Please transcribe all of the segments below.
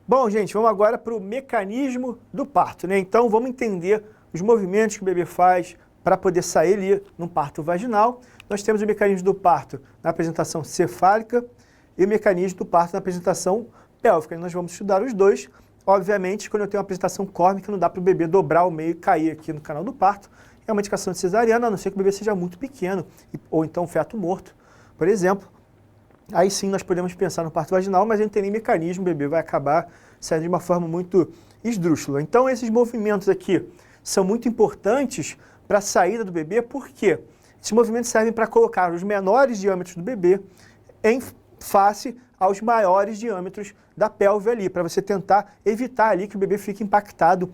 Bom, gente, vamos agora para o mecanismo do parto, né? Então, vamos entender os movimentos que o bebê faz para poder sair ali num parto vaginal. Nós temos o mecanismo do parto na apresentação cefálica e o mecanismo do parto na apresentação pélvica. Nós vamos estudar os dois. Obviamente, quando eu tenho uma apresentação córnica, não dá para o bebê dobrar o meio e cair aqui no canal do parto. É uma indicação de cesariana, a não ser que o bebê seja muito pequeno, ou então feto morto, por exemplo. Aí sim nós podemos pensar no parto vaginal, mas não tem nem mecanismo, o bebê vai acabar saindo de uma forma muito esdrúxula. Então esses movimentos aqui são muito importantes para a saída do bebê, porque esses movimentos servem para colocar os menores diâmetros do bebê em face aos maiores diâmetros da pelve ali, para você tentar evitar ali que o bebê fique impactado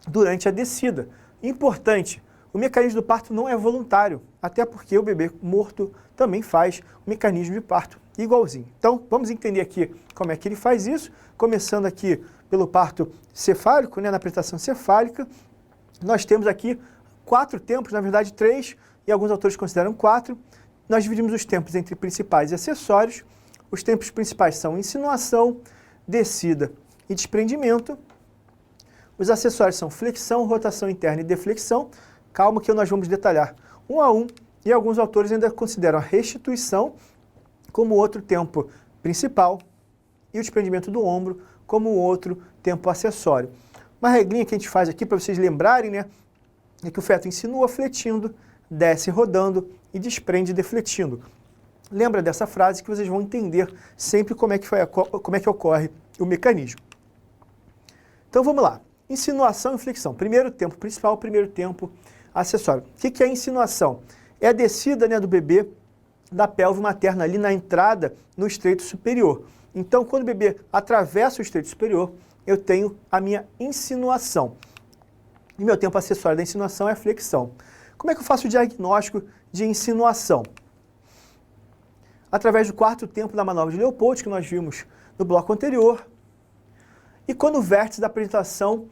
durante a descida. Importante, o mecanismo do parto não é voluntário, até porque o bebê morto também faz o mecanismo de parto igualzinho. Então, vamos entender aqui como é que ele faz isso, começando aqui pelo parto cefálico, né, na apresentação cefálica. Nós temos aqui 4 tempos, na verdade 3, e alguns autores consideram 4. Nós dividimos os tempos entre principais e acessórios. Os tempos principais são insinuação, descida e desprendimento. Os acessórios são flexão, rotação interna e deflexão. Calma que nós vamos detalhar um a um, e alguns autores ainda consideram a restituição como outro tempo principal e o desprendimento do ombro como outro tempo acessório. Uma regrinha que a gente faz aqui para vocês lembrarem, né, é que o feto insinua fletindo, desce rodando e desprende defletindo. Lembra dessa frase que vocês vão entender sempre como é que ocorre o mecanismo. Então vamos lá. Insinuação e flexão. Primeiro tempo principal, primeiro tempo acessório. O que é insinuação? É a descida, né, do bebê da pelve materna ali na entrada no estreito superior. Então, quando o bebê atravessa o estreito superior, eu tenho a minha insinuação. E meu tempo acessório da insinuação é a flexão. Como é que eu faço o diagnóstico de insinuação? Através do quarto tempo da manobra de Leopold, que nós vimos no bloco anterior, e quando o vértice da apresentação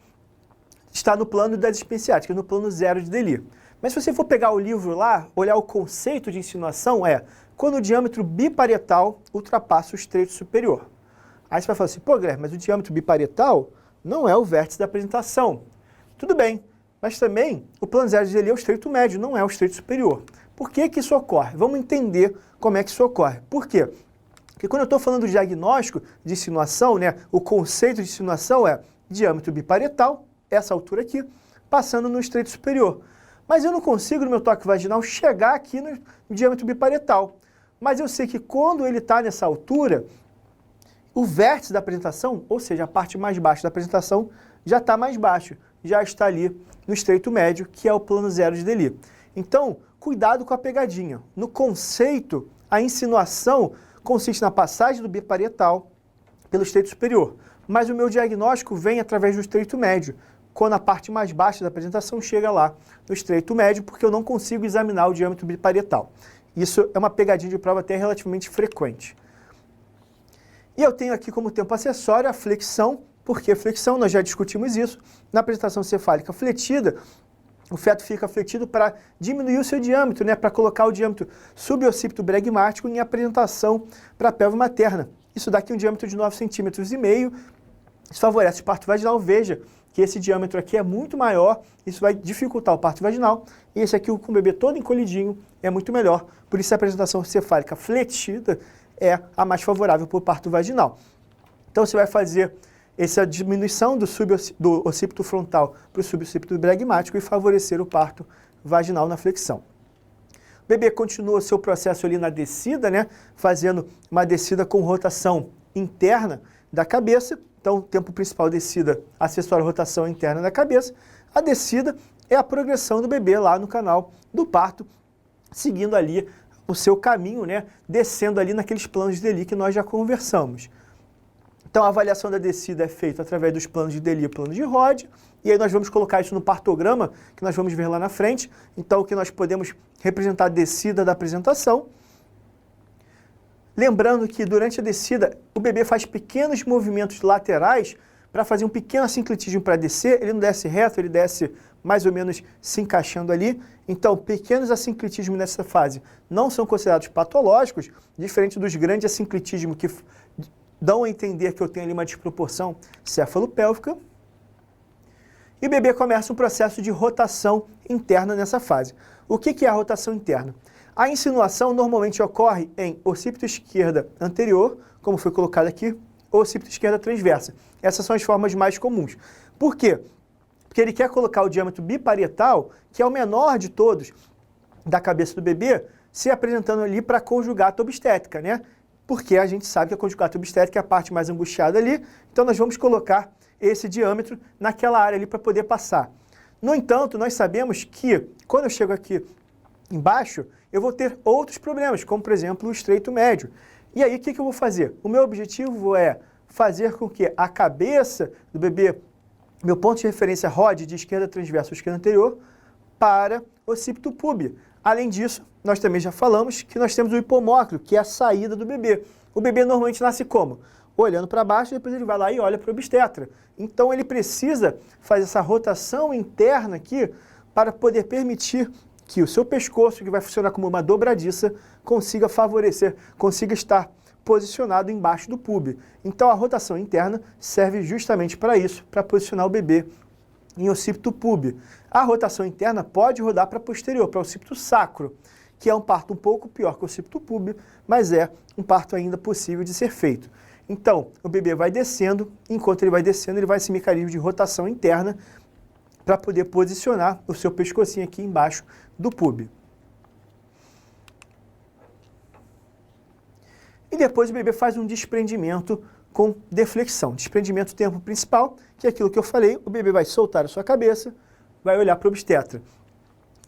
está no plano da dispensiática, no plano 0 de Delis. Mas se você for pegar o livro lá, olhar o conceito de insinuação, é quando o diâmetro biparietal ultrapassa o estreito superior. Aí você vai falar assim, pô, Guilherme, mas o diâmetro biparietal não é o vértice da apresentação. Tudo bem, mas também o plano 0 de Delis é o estreito médio, não é o estreito superior. Por que que isso ocorre? Vamos entender como é que isso ocorre. Por quê? Porque quando eu estou falando do diagnóstico de insinuação, né, o conceito de insinuação é diâmetro biparietal, essa altura aqui, passando no estreito superior. Mas eu não consigo, no meu toque vaginal, chegar aqui no diâmetro biparietal. Mas eu sei que quando ele está nessa altura, o vértice da apresentação, ou seja, a parte mais baixa da apresentação, já está mais baixo, já está ali no estreito médio, que é o plano 0 de Delis. Então, cuidado com a pegadinha. No conceito, a insinuação consiste na passagem do biparietal pelo estreito superior. Mas o meu diagnóstico vem através do estreito médio, quando a parte mais baixa da apresentação chega lá no estreito médio, porque eu não consigo examinar o diâmetro biparietal. Isso é uma pegadinha de prova até relativamente frequente. E eu tenho aqui como tempo acessório a flexão. Por que flexão? Nós já discutimos isso. Na apresentação cefálica fletida, o feto fica fletido para diminuir o seu diâmetro, né, para colocar o diâmetro suboccipito bregmático em apresentação para a pelve materna. Isso dá aqui um diâmetro de 9,5 centímetros. Isso favorece o parto vaginal. Veja que esse diâmetro aqui é muito maior, isso vai dificultar o parto vaginal, e esse aqui com o bebê todo encolhidinho é muito melhor. Por isso a apresentação cefálica fletida é a mais favorável para o parto vaginal. Então você vai fazer essa diminuição do occipito frontal para o suboccipito bregmático e favorecer o parto vaginal na flexão. O bebê continua o seu processo ali na descida, né, fazendo uma descida com rotação interna da cabeça. Então, o tempo principal descida, acessório rotação interna da cabeça. A descida é a progressão do bebê lá no canal do parto, seguindo ali o seu caminho, né, descendo ali naqueles planos de Delis que nós já conversamos. Então, a avaliação da descida é feita através dos planos de Delis e plano de Rod, e aí nós vamos colocar isso no partograma, que nós vamos ver lá na frente. Então, o que nós podemos representar a descida da apresentação. Lembrando que durante a descida, o bebê faz pequenos movimentos laterais para fazer um pequeno sincletismo para descer. Ele não desce reto, ele desce mais ou menos se encaixando ali. Então, pequenos assincletismos nessa fase não são considerados patológicos, diferente dos grandes assincletismos que dão a entender que eu tenho ali uma desproporção céfalo-pélvica. E o bebê começa um processo de rotação interna nessa fase. O que é a rotação interna? A insinuação normalmente ocorre em occipito esquerda anterior, como foi colocado aqui, ou occipito esquerda transversa. Essas são as formas mais comuns. Por quê? Porque ele quer colocar o diâmetro biparietal, que é o menor de todos, da cabeça do bebê, se apresentando ali para a conjugata obstétrica, né? Porque a gente sabe que a conjugata obstétrica é a parte mais angustiada ali, então nós vamos colocar esse diâmetro naquela área ali para poder passar. No entanto, nós sabemos que quando eu chego aqui embaixo, eu vou ter outros problemas, como por exemplo o estreito médio. E aí o que eu vou fazer? O meu objetivo é fazer com que a cabeça do bebê, meu ponto de referência, rode de esquerda transversa ou esquerda anterior para o occipito púbeo. Além disso, nós também já falamos que nós temos o hipomócleo, que é a saída do bebê. O bebê normalmente nasce como? Olhando para baixo, depois ele vai lá e olha para o obstetra. Então ele precisa fazer essa rotação interna aqui para poder permitir que o seu pescoço, que vai funcionar como uma dobradiça, consiga favorecer, consiga estar posicionado embaixo do púbio. Então a rotação interna serve justamente para isso, para posicionar o bebê em occipito púbeo. A rotação interna pode rodar para posterior, para o occipito sacro, que é um parto um pouco pior que o occipito púbeo, mas é um parto ainda possível de ser feito. Então, o bebê vai descendo, enquanto ele vai descendo, ele vai esse mecanismo de rotação interna para poder posicionar o seu pescocinho aqui embaixo do púbio. E depois o bebê faz um desprendimento com deflexão. Desprendimento tempo principal, que é aquilo que eu falei, o bebê vai soltar a sua cabeça, vai olhar para o obstetra.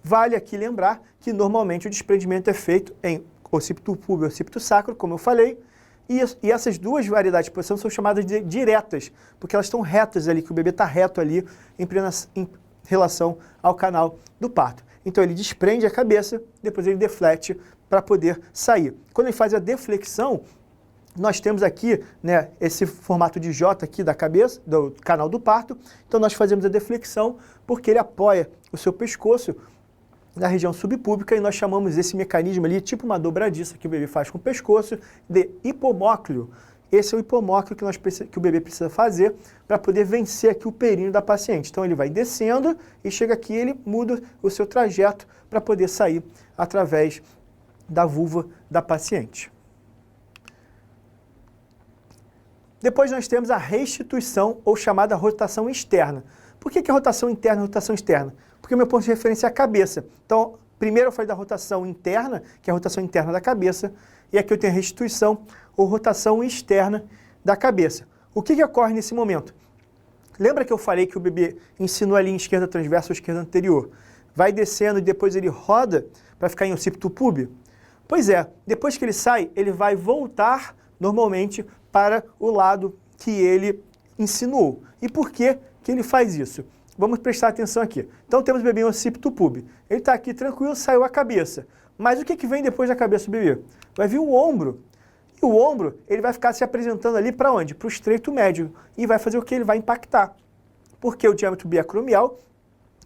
Vale aqui lembrar que normalmente o desprendimento é feito em occipito púbeo e occipito sacro, como eu falei, e essas duas variedades de posição são chamadas de diretas, porque elas estão retas ali, que o bebê está reto ali em relação ao canal do parto. Então ele desprende a cabeça, depois ele deflete para poder sair. Quando ele faz a deflexão, nós temos aqui, né, esse formato de J aqui da cabeça, do canal do parto. Então nós fazemos a deflexão porque ele apoia o seu pescoço na região subpúbica e nós chamamos esse mecanismo ali, tipo uma dobradiça que o bebê faz com o pescoço, de hipomócleo. Esse é o hipomócleo que o bebê precisa fazer para poder vencer aqui o períneo da paciente. Então ele vai descendo e chega aqui, ele muda o seu trajeto para poder sair através da vulva da paciente. Depois nós temos a restituição ou chamada rotação externa. Por que é rotação interna e rotação externa? Porque o meu ponto de referência é a cabeça. Então, primeiro eu falei da rotação interna, que é a rotação interna da cabeça, e aqui eu tenho a restituição ou rotação externa da cabeça. O que ocorre nesse momento? Lembra que eu falei que o bebê insinua ali em esquerda transversa ou esquerda anterior? Vai descendo e depois ele roda para ficar em occipito púbeo? Pois é, depois que ele sai, ele vai voltar normalmente para o lado que ele insinuou. E por que ele faz isso? Vamos prestar atenção aqui. Então temos o bebê em occipito púbeo. Ele está aqui tranquilo, saiu a cabeça. Mas o que vem depois da cabeça do bebê? Vai vir o ombro. E o ombro, ele vai ficar se apresentando ali para onde? Para o estreito médio. E vai fazer o que? Ele vai impactar. Porque o diâmetro biacromial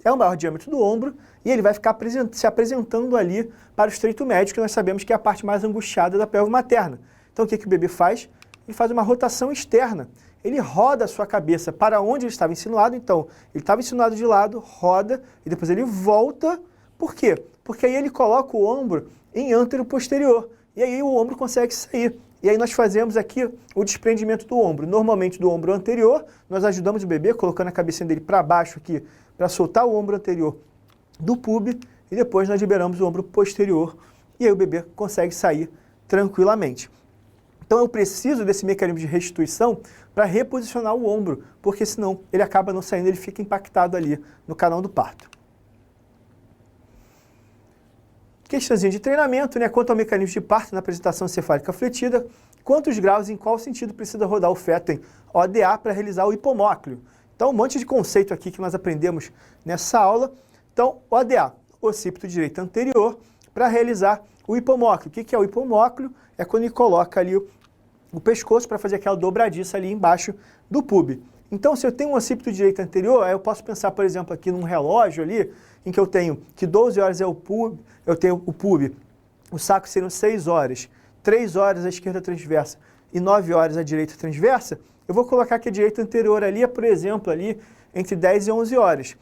é o maior diâmetro do ombro e ele vai ficar se apresentando ali para o estreito médio, que nós sabemos que é a parte mais angustiada da pelve materna. Então o que o bebê faz? Ele faz uma rotação externa. Ele roda a sua cabeça para onde ele estava insinuado. Então, ele estava insinuado de lado, roda, e depois ele volta. Por quê? Porque aí ele coloca o ombro em ântero posterior. E aí o ombro consegue sair. E aí nós fazemos aqui o desprendimento do ombro. Normalmente do ombro anterior, nós ajudamos o bebê colocando a cabecinha dele para baixo aqui, para soltar o ombro anterior do púbio. E depois nós liberamos o ombro posterior. E aí o bebê consegue sair tranquilamente. Então eu preciso desse mecanismo de restituição para reposicionar o ombro, porque senão ele acaba não saindo, ele fica impactado ali no canal do parto. Questãozinha de treinamento, né? Quanto ao mecanismo de parto na apresentação cefálica fletida, quantos graus e em qual sentido precisa rodar o feto em ODA para realizar o hipomócleo? Então um monte de conceito aqui que nós aprendemos nessa aula. Então ODA, occipito direito anterior, para realizar o hipomócleo. O que é o hipomócleo? É quando ele coloca ali o pescoço para fazer aquela dobradiça ali embaixo do púbio. Então, se eu tenho um occipito direito anterior, aí eu posso pensar, por exemplo, aqui num relógio ali, em que eu tenho que 12 horas é o púbio, eu tenho o púbio, o saco seriam 6 horas, 3 horas a esquerda transversa, e 9 horas a direita transversa, eu vou colocar que a direita anterior ali é, por exemplo, ali entre 10 e 11 horas.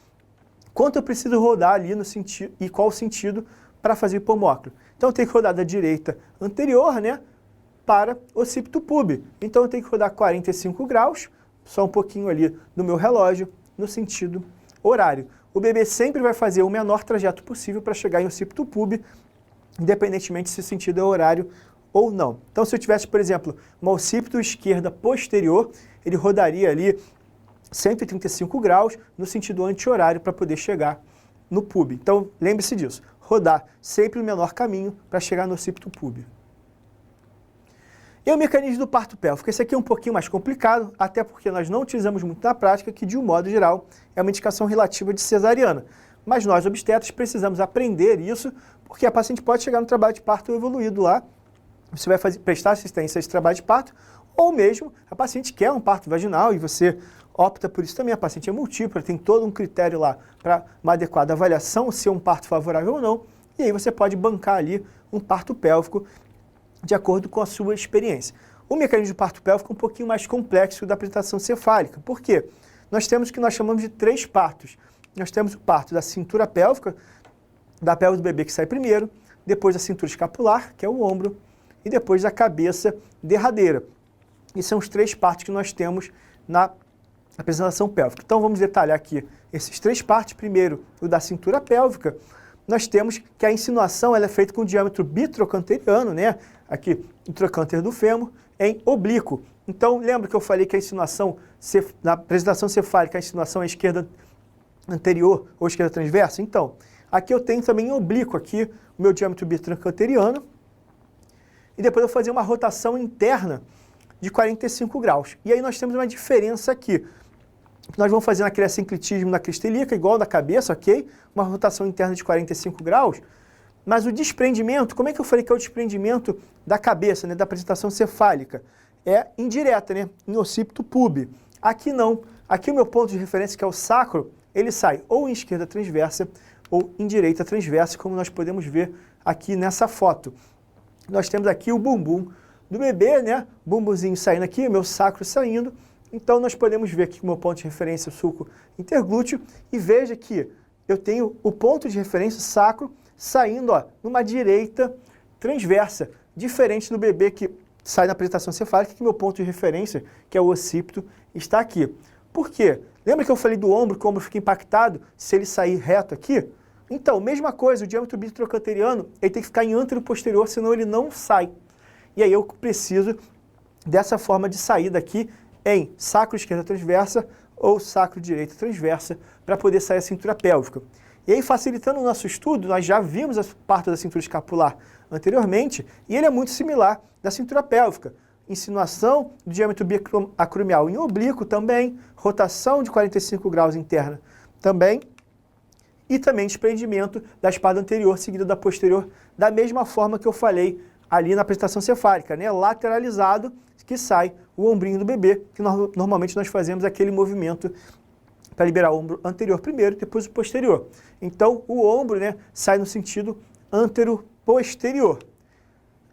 Quanto eu preciso rodar ali no sentido, e qual o sentido para fazer o hipomóclio? Então eu tenho que rodar da direita anterior, né, para o occipito púbico. Então eu tenho que rodar 45 graus, só um pouquinho ali no meu relógio, no sentido horário. O bebê sempre vai fazer o menor trajeto possível para chegar em occipito púbico, independentemente se o sentido é horário ou não. Então se eu tivesse, por exemplo, uma occipito esquerda posterior, ele rodaria ali 135 graus no sentido anti-horário para poder chegar no púbico. Então lembre-se disso, rodar sempre o menor caminho para chegar no occipito púbico. E o mecanismo do parto pélvico? Esse aqui é um pouquinho mais complicado, até porque nós não utilizamos muito na prática, que de um modo geral é uma indicação relativa de cesariana. Mas nós, obstetras, precisamos aprender isso, porque a paciente pode chegar no trabalho de parto evoluído lá, você vai prestar assistência a esse trabalho de parto, ou mesmo a paciente quer um parto vaginal e você opta por isso também. A paciente é múltipla, tem todo um critério lá para uma adequada avaliação, se é um parto favorável ou não, e aí você pode bancar ali um parto pélvico de acordo com a sua experiência. O mecanismo de parto pélvico é um pouquinho mais complexo da apresentação cefálica. Por quê? Nós temos o que nós chamamos de 3 partos. Nós temos o parto da cintura pélvica, da pelve do bebê que sai primeiro, depois da cintura escapular, que é o ombro, e depois da cabeça derradeira. E são os 3 partos que nós temos na apresentação pélvica. Então vamos detalhar aqui esses 3 partos. Primeiro, o da cintura pélvica. Nós temos que a insinuação ela é feita com diâmetro bitrocanteriano, né? Aqui, o trocânter do fêmur, em oblíquo. Então, lembra que eu falei que a insinuação, na apresentação cefálica, a insinuação é esquerda anterior ou esquerda transversa? Então, aqui eu tenho também em oblíquo, aqui, o meu diâmetro bitrocanteriano. E depois eu vou fazer uma rotação interna de 45 graus. E aí nós temos uma diferença aqui. Nós vamos fazer naquele assinclitismo na crista ilíaca, igual da cabeça, ok? Uma rotação interna de 45 graus. Mas o desprendimento, como é que eu falei que é o desprendimento da cabeça, né, da apresentação cefálica? É indireta, né, em occipito púbico. Aqui não. Aqui o meu ponto de referência, que é o sacro, ele sai ou em esquerda transversa ou em direita transversa, como nós podemos ver aqui nessa foto. Nós temos aqui o bumbum do bebê, né, bumbumzinho saindo aqui, meu sacro saindo. Então nós podemos ver aqui o meu ponto de referência, o sulco interglúteo, e veja que eu tenho o ponto de referência sacro saindo, ó, numa direita transversa, diferente do bebê que sai na apresentação cefálica, que meu ponto de referência, que é o occipito, está aqui. Por quê? Lembra que eu falei do ombro, que o ombro fica impactado se ele sair reto aqui? Então, mesma coisa, o diâmetro bitrocanteriano, ele tem que ficar em ântero posterior, senão ele não sai. E aí eu preciso dessa forma de saída aqui em sacro esquerda transversa ou sacro direita transversa para poder sair a cintura pélvica. E aí, facilitando o nosso estudo, nós já vimos a parte da cintura escapular anteriormente, e ele é muito similar da cintura pélvica. Insinuação do diâmetro biacromial em oblíquo também, rotação de 45 graus interna também, e também desprendimento da espada anterior seguida da posterior, da mesma forma que eu falei ali na apresentação cefálica, né? Lateralizado, que sai o ombrinho do bebê, que normalmente nós fazemos aquele movimento para liberar o ombro anterior primeiro e depois o posterior. Então, o ombro, né, sai no sentido antero-posterior.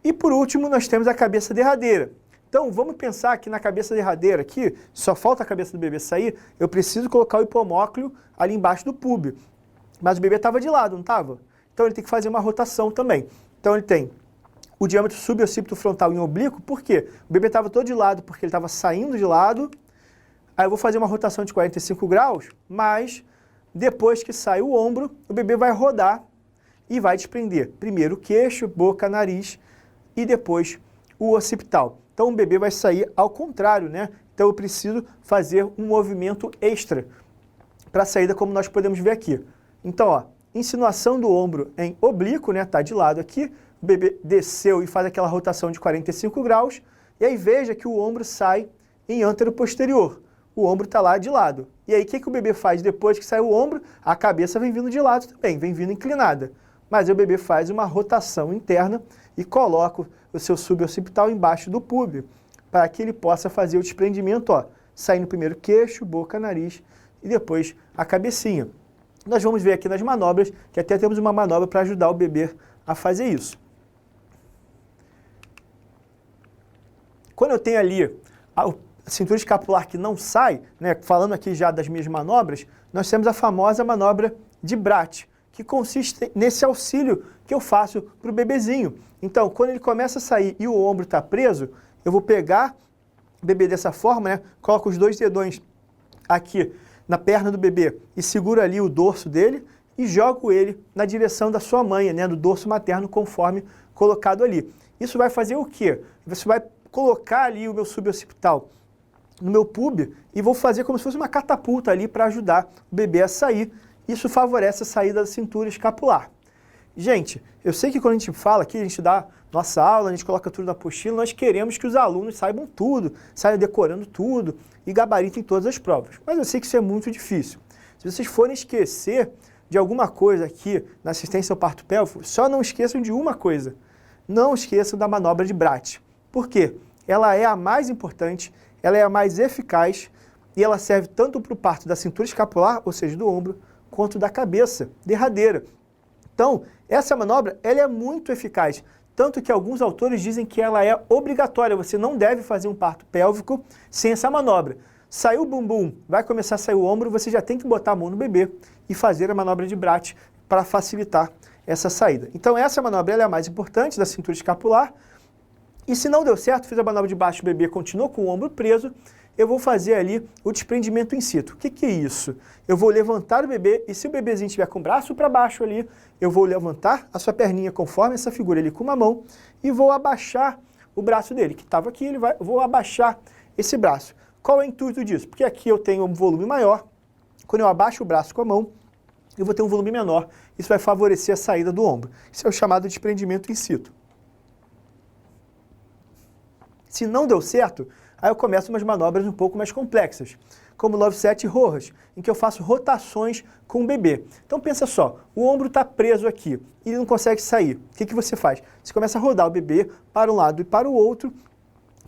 E por último, nós temos a cabeça derradeira. Então, vamos pensar que na cabeça derradeira aqui, só falta a cabeça do bebê sair, eu preciso colocar o hipomóclio ali embaixo do púbio. Mas o bebê estava de lado, não estava? Então, ele tem que fazer uma rotação também. Então, ele tem o diâmetro suboccipito frontal em oblíquo. Por quê? O bebê estava todo de lado porque ele estava saindo de lado. Aí eu vou fazer uma rotação de 45 graus, mas depois que sai o ombro, o bebê vai rodar e vai desprender primeiro o queixo, boca, nariz e depois o occipital. Então o bebê vai sair ao contrário, né? Então eu preciso fazer um movimento extra para a saída, como nós podemos ver aqui. Então, ó, insinuação do ombro em oblíquo, né? Tá de lado aqui. O bebê desceu e faz aquela rotação de 45 graus. E aí veja que o ombro sai em ântero posterior. O ombro está lá de lado. E aí o que o bebê faz depois que sai o ombro? A cabeça vem vindo de lado também, vem vindo inclinada. Mas aí o bebê faz uma rotação interna e coloca o seu suboccipital embaixo do púbio, para que ele possa fazer o desprendimento, ó, saindo primeiro queixo, boca, nariz e depois a cabecinha. Nós vamos ver aqui nas manobras, que até temos uma manobra para ajudar o bebê a fazer isso. Quando eu tenho ali a cintura escapular que não sai, né, falando aqui já das minhas manobras, nós temos a famosa manobra de Bratt, que consiste nesse auxílio que eu faço para o bebezinho. Então, quando ele começa a sair e o ombro está preso, eu vou pegar o bebê dessa forma, né, coloco os dois dedões aqui na perna do bebê e seguro ali o dorso dele e jogo ele na direção da sua mãe, né, do dorso materno, conforme colocado ali. Isso vai fazer o quê? Você vai colocar ali o meu suboccipital no meu pub e vou fazer como se fosse uma catapulta ali para ajudar o bebê a sair. Isso favorece a saída da cintura escapular. Gente, eu sei que quando a gente fala aqui, a gente dá nossa aula, a gente coloca tudo na apostila, nós queremos que os alunos saibam tudo, saiam decorando tudo e gabaritem todas as provas. Mas eu sei que isso é muito difícil. Se vocês forem esquecer de alguma coisa aqui na assistência ao parto pélvico, só não esqueçam de uma coisa. Não esqueçam da manobra de Bratt. Por quê? Ela é a mais importante, ela é a mais eficaz e ela serve tanto para o parto da cintura escapular, ou seja, do ombro, quanto da cabeça derradeira. Então, essa manobra ela é muito eficaz, tanto que alguns autores dizem que ela é obrigatória, você não deve fazer um parto pélvico sem essa manobra. Saiu o bumbum, vai começar a sair o ombro, você já tem que botar a mão no bebê e fazer a manobra de Bratt para facilitar essa saída. Então essa manobra ela é a mais importante da cintura escapular. E se não deu certo, fiz a manobra de baixo, o bebê continuou com o ombro preso, eu vou fazer ali o desprendimento in situ. O que é isso? Eu vou levantar o bebê e se o bebezinho estiver com o braço para baixo ali, eu vou levantar a sua perninha conforme essa figura ali com uma mão e vou abaixar o braço dele, que estava aqui, vou abaixar esse braço. Qual é o intuito disso? Porque aqui eu tenho um volume maior, quando eu abaixo o braço com a mão, eu vou ter um volume menor, isso vai favorecer a saída do ombro. Isso é o chamado desprendimento in situ. Se não deu certo, aí eu começo umas manobras um pouco mais complexas, como Love Set e Rojas, em que eu faço rotações com o bebê. Então pensa só, o ombro está preso aqui e ele não consegue sair. O que você faz? Você começa a rodar o bebê para um lado e para o outro,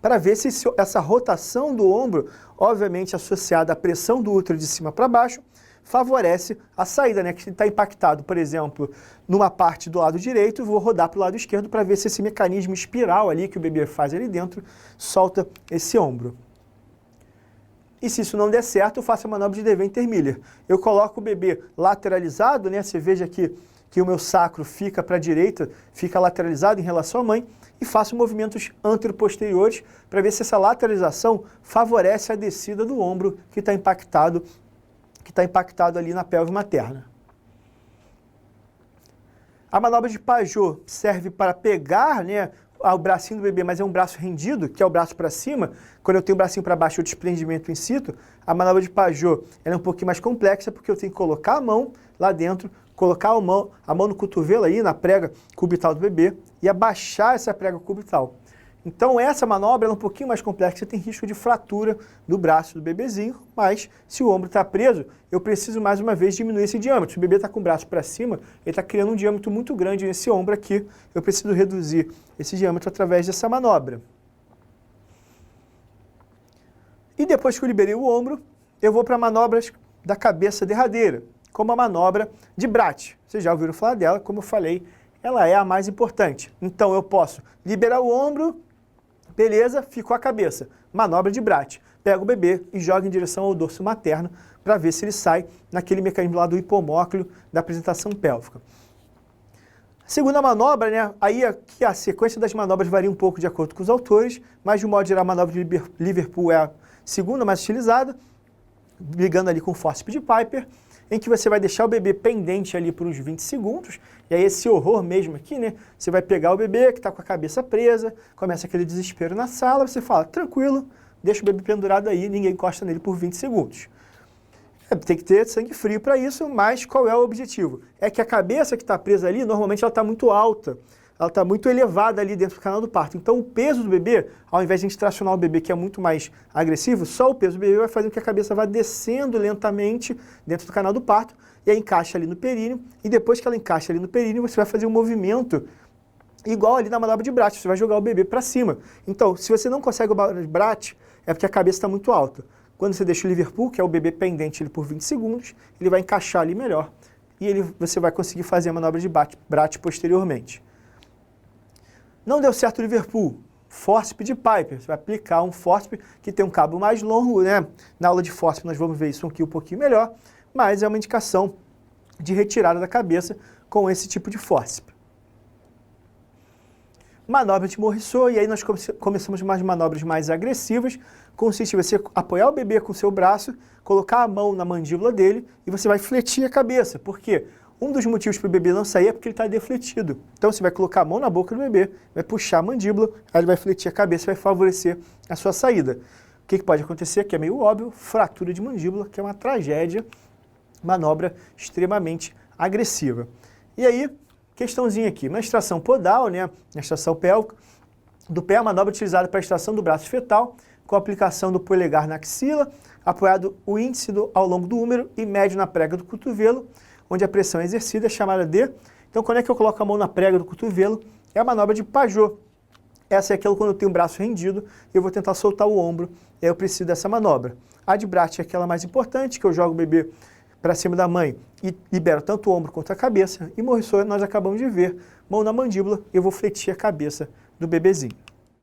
para ver se essa rotação do ombro, obviamente associada à pressão do útero de cima para baixo, favorece a saída, né? Que está impactado, por exemplo, numa parte do lado direito, vou rodar para o lado esquerdo para ver se esse mecanismo espiral ali que o bebê faz ali dentro solta esse ombro. E se isso não der certo, eu faço a manobra de Deventer-Miller. Eu coloco o bebê lateralizado, né? Você veja aqui que o meu sacro fica para a direita, fica lateralizado em relação à mãe, e faço movimentos anteroposteriores para ver se essa lateralização favorece a descida do ombro que está impactado ali na pelve materna. A manobra de Pajot serve para pegar, né, o bracinho do bebê, mas é um braço rendido, que é o braço para cima. Quando eu tenho o bracinho para baixo, o desprendimento in situ. A manobra de Pajot ela é um pouquinho mais complexa, porque eu tenho que colocar a mão lá dentro, colocar a mão no cotovelo aí, na prega cubital do bebê, e abaixar essa prega cubital. Então essa manobra é um pouquinho mais complexa, tem risco de fratura do braço do bebezinho, mas se o ombro está preso, eu preciso mais uma vez diminuir esse diâmetro. Se o bebê está com o braço para cima, ele está criando um diâmetro muito grande nesse ombro aqui, eu preciso reduzir esse diâmetro através dessa manobra. E depois que eu liberei o ombro, eu vou para manobras da cabeça derradeira, como a manobra de Bratt. Vocês já ouviram falar dela, como eu falei, ela é a mais importante. Então eu posso liberar o ombro, beleza, ficou a cabeça. Manobra de Bratt. Pega o bebê e joga em direção ao dorso materno para ver se ele sai naquele mecanismo lá do hipomócleo da apresentação pélvica. Segunda manobra, né? Aí aqui a sequência das manobras varia um pouco de acordo com os autores, mas de um modo geral a manobra de Liverpool é a segunda mais utilizada, brigando ali com o fórceps de Piper, em que você vai deixar o bebê pendente ali por uns 20 segundos, e aí esse horror mesmo aqui, né? Você vai pegar o bebê que está com a cabeça presa, começa aquele desespero na sala, você fala, tranquilo, deixa o bebê pendurado aí, ninguém encosta nele por 20 segundos. Tem que ter sangue frio para isso, mas qual é o objetivo? É que a cabeça que está presa ali, normalmente ela está muito alta, ela está muito elevada ali dentro do canal do parto. Então o peso do bebê, ao invés de a gente tracionar o bebê que é muito mais agressivo, só o peso do bebê vai fazer com que a cabeça vá descendo lentamente dentro do canal do parto e aí encaixa ali no períneo. E depois que ela encaixa ali no períneo, você vai fazer um movimento igual ali na manobra de Bratt, você vai jogar o bebê para cima. Então, se você não consegue o manobra de Bratt, é porque a cabeça está muito alta. Quando você deixa o Liverpool, que é o bebê pendente ele por 20 segundos, ele vai encaixar ali melhor e você vai conseguir fazer a manobra de Bratt posteriormente. Não deu certo o Liverpool. fórceps de Piper. Você vai aplicar um fórceps que tem um cabo mais longo, né? Na aula de fórceps nós vamos ver isso aqui um pouquinho melhor, mas é uma indicação de retirada da cabeça com esse tipo de fórceps. Manobra de Morrisseau, e aí nós começamos umas manobras mais agressivas, consiste em você apoiar o bebê com o seu braço, colocar a mão na mandíbula dele e você vai fletir a cabeça. Por quê? Um dos motivos para o bebê não sair é porque ele está defletido. Então você vai colocar a mão na boca do bebê, vai puxar a mandíbula, aí ele vai fletir a cabeça e vai favorecer a sua saída. O que pode acontecer, que é meio óbvio, fratura de mandíbula, que é uma tragédia, manobra extremamente agressiva. E aí, questãozinha aqui, na extração podal, né, na extração pélvica do pé, a manobra utilizada para a extração do braço fetal, com a aplicação do polegar na axila, apoiado o índice ao longo do húmero e médio na prega do cotovelo, onde a pressão é exercida, é chamada de... Então, quando é que eu coloco a mão na prega do cotovelo? É a manobra de Pajot. Essa é aquela quando eu tenho o braço rendido e eu vou tentar soltar o ombro, e aí eu preciso dessa manobra. A de Bracht é aquela mais importante, que eu jogo o bebê para cima da mãe e libero tanto o ombro quanto a cabeça. E Morrisseau nós acabamos de ver, mão na mandíbula, eu vou fletir a cabeça do bebezinho.